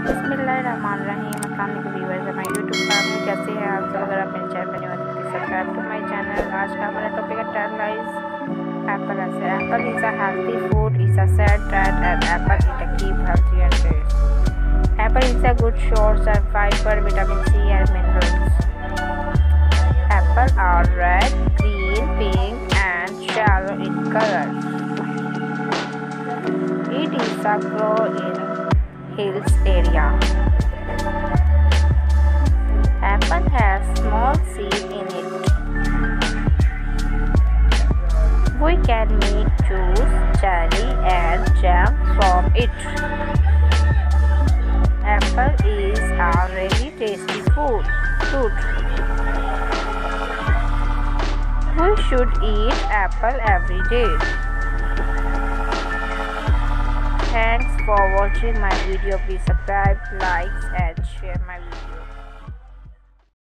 बिस्मिल्लाहिर्रहमानिर्रहीम। अस्सलाम वालेकुम व्यूअर्स, माय यूट्यूब फैमिली, कैसे हैं आप सब? अगर आप मेरे चैनल पर न्यू हैं तो please subscribe to my channel. आज का हमारा टॉपिक है टर्मलाइज apple. Apple is a healthy food, is a said that an apple is a keep healthy and taste. Apple is a good source of fiber, vitamin C and minerals. Apples are red, green, pink and yellow in color. It is a grow in hills area. Apple has small seed in it. We can make juice, jelly and jam from it. Apple is a really tasty fruit. We should eat apple every day. Thanks for watching my video. Please subscribe, like and share my video.